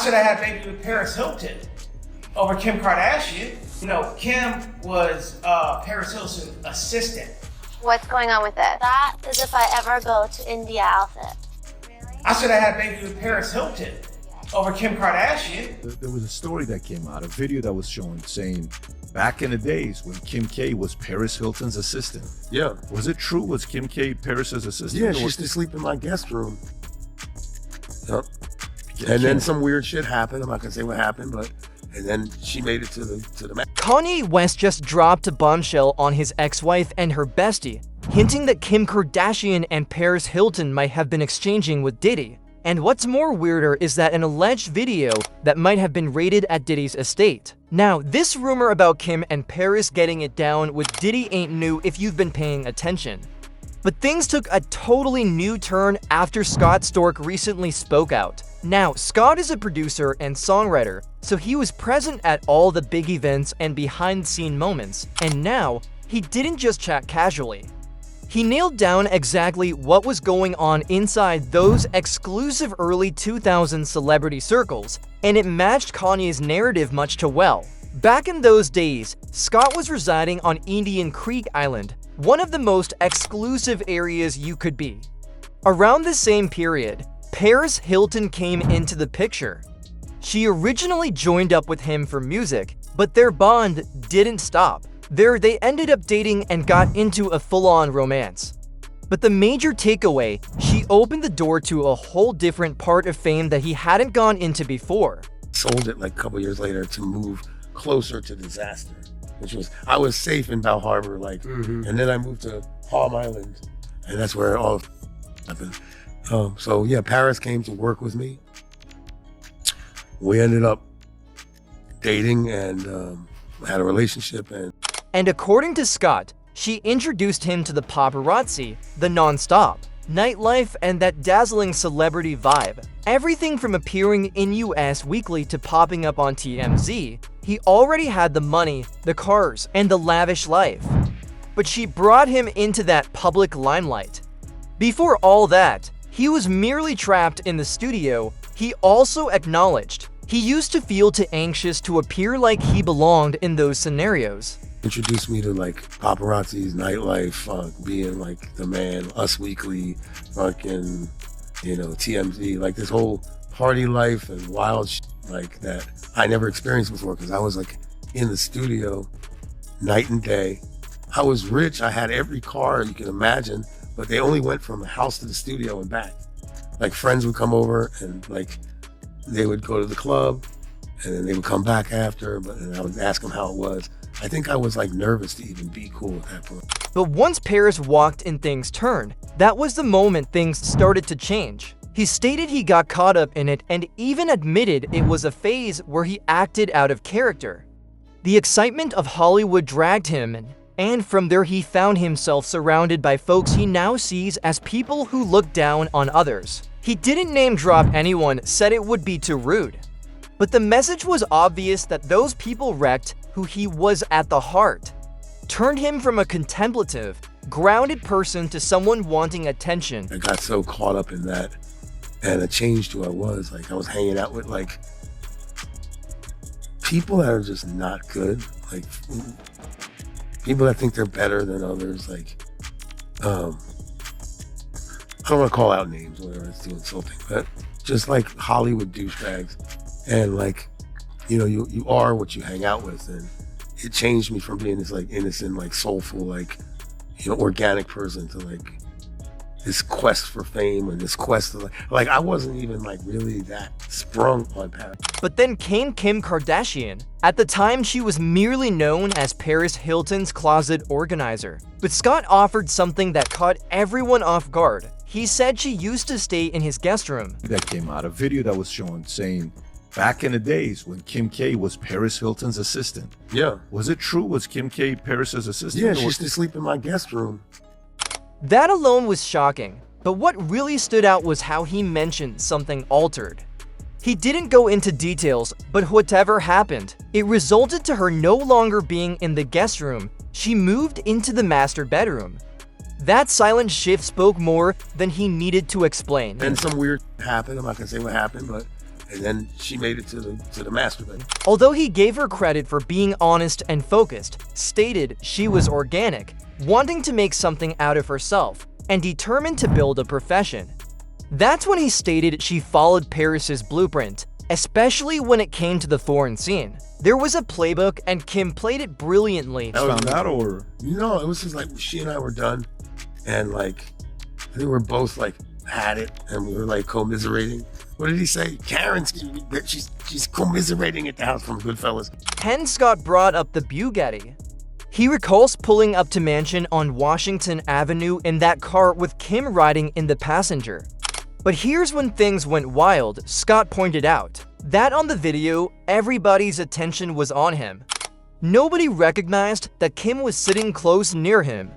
should have had a baby with Paris Hilton over Kim Kardashian. You know, Kim was Paris Hilton's assistant. What's going on with this? That is if I ever go to India outfit. I should have had a baby with Paris Hilton over Kim Kardashian. There was a story that came out, a video that was shown saying back in the days when Kim K was Paris Hilton's assistant. Yeah. Was it true? Was Kim K Paris's assistant? Yeah, she used to sleep in my guest room. Yep. Yeah, And then some weird shit happened. I'm not gonna say what happened, but and then she made it to the Kanye West just dropped a bombshell on his ex-wife and her bestie, hinting that Kim Kardashian and Paris Hilton might have been exchanging with Diddy. And what's more weirder is that an alleged video that might have been raided at Diddy's estate. Now, this rumor about Kim and Paris getting it down with Diddy ain't new if you've been paying attention. But things took a totally new turn after Scott Storch recently spoke out. Now, Scott is a producer and songwriter, so he was present at all the big events and behind-the-scene moments, and now, he didn't just chat casually. He nailed down exactly what was going on inside those exclusive early 2000s celebrity circles, and it matched Kanye's narrative much too well. Back in those days, Scott was residing on Indian Creek Island, one of the most exclusive areas you could be. Around the same period, Paris Hilton came into the picture. She originally joined up with him for music, but their bond didn't stop. They ended up dating and got into a full-on romance. But the major takeaway, she opened the door to a whole different part of fame that he hadn't gone into before. sold it like a couple years later to move closer to disaster, which was I was safe in Bal Harbor, like, and then I moved to Palm Island, and that's where it all happened. So yeah, Paris came to work with me. We ended up dating and had a relationship. And according to Scott, she introduced him to the paparazzi, the non-stop, nightlife, and that dazzling celebrity vibe. Everything from appearing in US Weekly to popping up on TMZ, he already had the money, the cars, and the lavish life. But she brought him into that public limelight. Before all that, he was merely trapped in the studio. He also acknowledged he used to feel too anxious to appear like he belonged in those scenarios. Introduced me to like paparazzi's nightlife, being like the man, Us Weekly, fucking, TMZ, like this whole party life and wild shit like that I never experienced before because I was like in the studio night and day. I was rich. I had every car you can imagine, but they only went from the house to the studio and back. Like friends would come over and like they would go to the club and then they would come back after, and I would ask them how it was. I think I was like nervous to even be cool at that point. But once Paris walked and things turned, that was the moment things started to change. He stated he got caught up in it and even admitted it was a phase where he acted out of character. The excitement of Hollywood dragged him in, and from there he found himself surrounded by folks he now sees as people who look down on others. He didn't name drop anyone, said it would be too rude. But the message was obvious that those people wrecked who he was at the heart, turned him from a contemplative, grounded person to someone wanting attention. I got so caught up in that, and it changed who I was. Like I was hanging out with like people that are just not good, like people that think they're better than others. Like I don't want to call out names, whatever, it's too insulting, but just like Hollywood douchebags. And like, you are what you hang out with. And it changed me from being this like innocent, like soulful, like, organic person to like this quest for fame and this quest to like I wasn't even like really that sprung on Paris. But then came Kim Kardashian. At the time, she was merely known as Paris Hilton's closet organizer. But Scott offered something that caught everyone off guard. He said she used to stay in his guest room. That came out, a video that was shown saying back in the days when Kim K was Paris Hilton's assistant. Yeah. Was it true? Was Kim K Paris's assistant? Yeah, she used to sleep in my guest room. That alone was shocking. But what really stood out was how he mentioned something altered. He didn't go into details, but whatever happened, it resulted to her no longer being in the guest room. She moved into the master bedroom. That silent shift spoke more than he needed to explain. And some weird happened. I'm not gonna say what happened, but And then she made it to the master bedroom. Although he gave her credit for being honest and focused, stated she was organic, wanting to make something out of herself, and determined to build a profession. That's when he stated she followed Paris's blueprint, especially when it came to the foreign scene. There was a playbook and Kim played it brilliantly. Found out, or No, it was just like she and I were done, and like I think we were both like had it, and we were like commiserating. What did he say? Karen's she's commiserating at the house from Goodfellas. Hence Scott brought up the Bugatti. He recalls pulling up to mansion on Washington Avenue in that car with Kim riding in the passenger. But here's when things went wild. Scott pointed out that on the video, everybody's attention was on him. Nobody recognized that Kim was sitting close near him.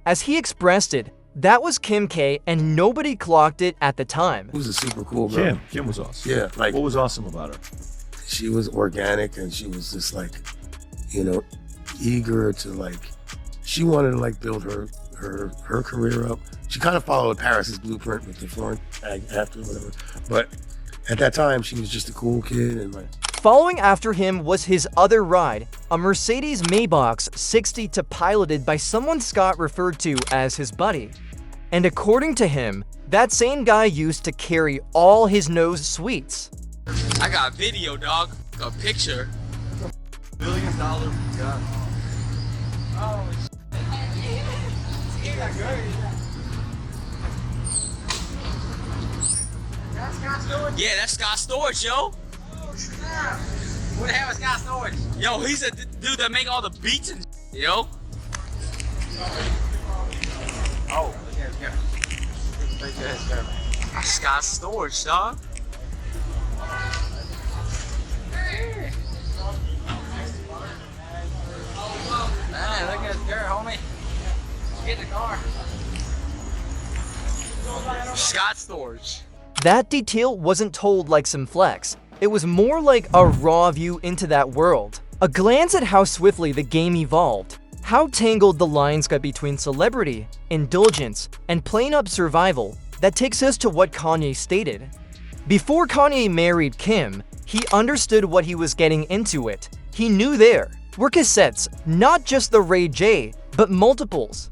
As he expressed it, that was Kim K and nobody clocked it at the time. It was a super cool girl. Kim was awesome. Yeah, like What was awesome about her? she was organic, and she was just like, you know, eager to like, she wanted to like build her career up. She kind of followed Paris's blueprint with the foreign after whatever. But at that time, she was just a cool kid, and like. Following after him was his other ride, a Mercedes Maybach 62 piloted by someone Scott referred to as his buddy. And according to him, that same guy used to carry all his nose sweets. I got a video, dog. A picture. $1 billion gun. Oh, shit. That's Scott Storage? Yeah, that's Scott Storage, yo. Oh, snap. What the hell is Scott Storage? Yo, he's a dude that make all the beats and shit, yo. Oh, yeah. That's Scott Storage, dog. Man, look at this girl, homie. Get in the car. Scott Storage. That detail wasn't told like some flex. It was more like a raw view into that world. A glance at how swiftly the game evolved. How tangled the lines got between celebrity, indulgence, and plain-up survival. That takes us to what Kanye stated. Before Kanye married Kim, he understood what he was getting into it. He knew there were cassettes, not just the Ray J, but multiples.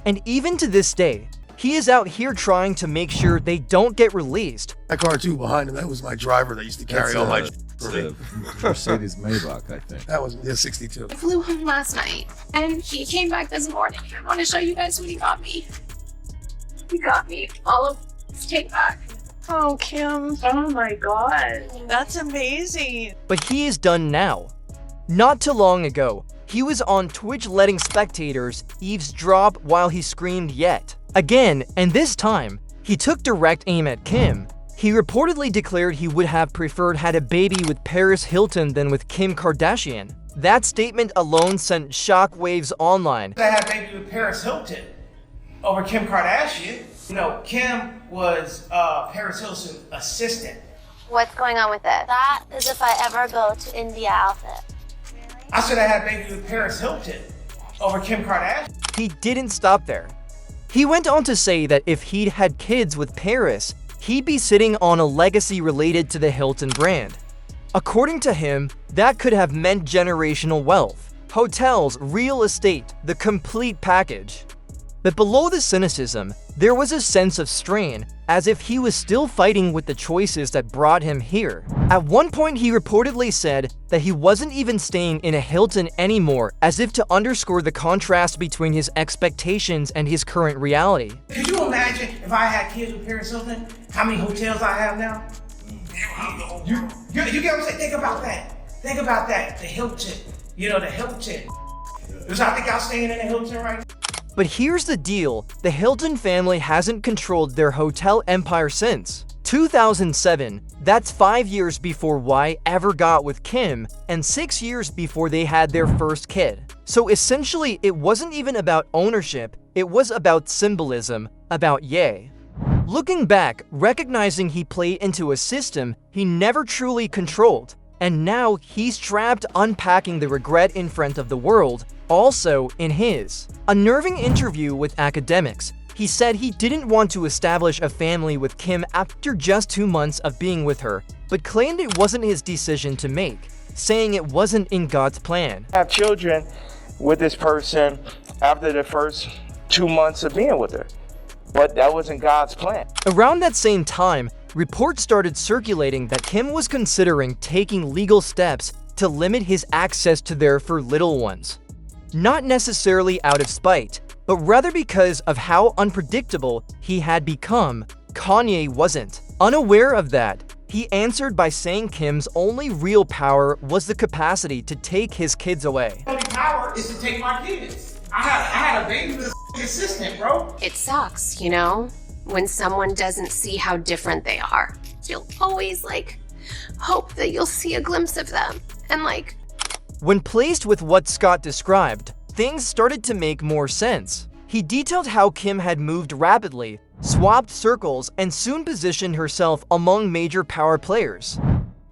And even to this day, he is out here trying to make sure they don't get released. That car too behind him, that was my driver that used to carry all my for me. Mercedes Maybach, I think. That was 62. I flew home last night and he came back this morning. I want to show you guys what he got me. He got me all of his take back. Oh, Kim. Oh my god. That's amazing. But he is done now. Not too long ago, he was on Twitch letting spectators eavesdrop while he screamed yet. Again, and this time, he took direct aim at Kim. He reportedly declared he would have preferred had a baby with Paris Hilton than with Kim Kardashian. That statement alone sent shockwaves online. I had a baby with Paris Hilton over Kim Kardashian. You know, Kim was Paris Hilton's assistant. What's going on with it? That is if I ever go to India outfit. I said I had a baby with Paris Hilton over Kim Kardashian. He didn't stop there. He went on to say that if he'd had kids with Paris, he'd be sitting on a legacy related to the Hilton brand. According to him, that could have meant generational wealth, hotels, real estate, the complete package. But below the cynicism, there was a sense of strain, as if he was still fighting with the choices that brought him here. At one point, he reportedly said that he wasn't even staying in a Hilton anymore, as if to underscore the contrast between his expectations and his current reality. Could you imagine if I had kids with Paris Hilton, how many hotels I have now? You get what I'm saying? Think about that. Think about that. The Hilton. You know, the Hilton. Because I think y'all staying in the Hilton right now. But here's the deal, the Hilton family hasn't controlled their hotel empire since 2007. That's 5 years before Y ever got with Kim, and 6 years before they had their first kid. So essentially, it wasn't even about ownership, it was about symbolism, about Ye. Looking back, recognizing he played into a system he never truly controlled, and now he's trapped unpacking the regret in front of the world, also in his. Unnerving interview with academics, he said he didn't want to establish a family with Kim after just 2 months of being with her, but claimed it wasn't his decision to make, saying it wasn't in God's plan. Have children with this person after the first 2 months of being with her, but that wasn't God's plan. Around that same time, reports started circulating that Kim was considering taking legal steps to limit his access to their little ones. Not necessarily out of spite, but rather because of how unpredictable he had become. Kanye wasn't. Unaware of that, he answered by saying Kim's only real power was the capacity to take his kids away. The only power is to take my kids. I had a baby with a assistant, bro. It sucks, you know, when someone doesn't see how different they are. You'll always, hope that you'll see a glimpse of them. And, When placed with what Scott described, things started to make more sense. He detailed how Kim had moved rapidly, swapped circles, and soon positioned herself among major power players.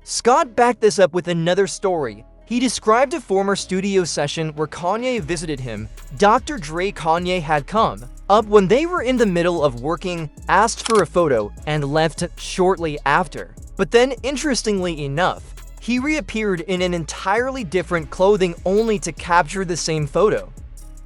Scott backed this up with another story. He described a former studio session where Kanye visited him. Dr. Dre Kanye had come up when they were in the middle of working, asked for a photo, and left shortly after. But then, interestingly enough, he reappeared in an entirely different clothing only to capture the same photo.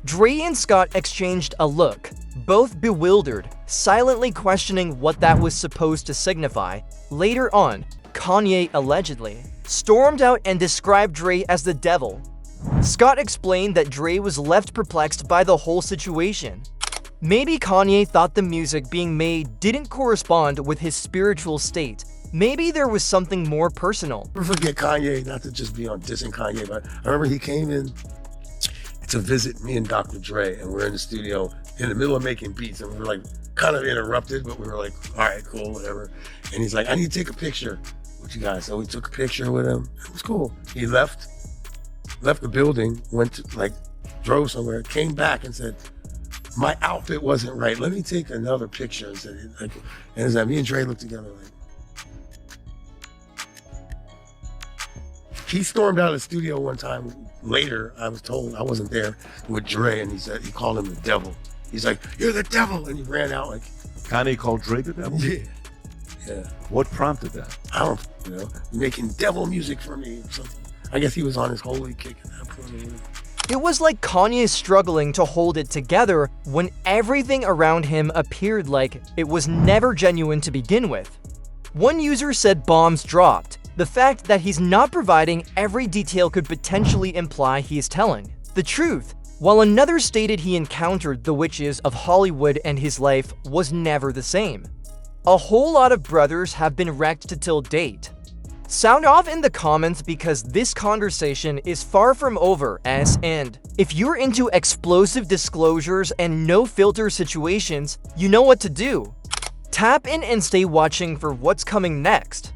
Dre and Scott exchanged a look, both bewildered, silently questioning what that was supposed to signify. Later on, Kanye allegedly stormed out and described Dre as the devil. Scott explained that Dre was left perplexed by the whole situation. Maybe Kanye thought the music being made didn't correspond with his spiritual state. Maybe there was something more personal. Never forget Kanye, not to just be on dissing Kanye, but I remember he came in to visit me and Dr. Dre, and we're in the studio in the middle of making beats, and we were kind of interrupted, but we were all right, cool, whatever. And he's like, I need to take a picture with you guys. So we took a picture with him. It was cool. He left the building, went to drove somewhere, came back and said, my outfit wasn't right. Let me take another picture. And said, and it was me and Dre looked together He stormed out of the studio one time. Later, I was told, I wasn't there, with Dre, and he called him the devil. He's like, you're the devil, and he ran out Kanye called Dre the devil? Yeah. What prompted that? I don't know. Making devil music for me or something. I guess he was on his holy kick at that point. It was like Kanye struggling to hold it together when everything around him appeared like it was never genuine to begin with. One user said bombs dropped. The fact that he's not providing every detail could potentially imply he's telling the truth, while another stated he encountered the witches of Hollywood and his life was never the same. A whole lot of brothers have been wrecked till date. Sound off in the comments because this conversation is far from over, and if you're into explosive disclosures and no filter situations, you know what to do. Tap in and stay watching for what's coming next.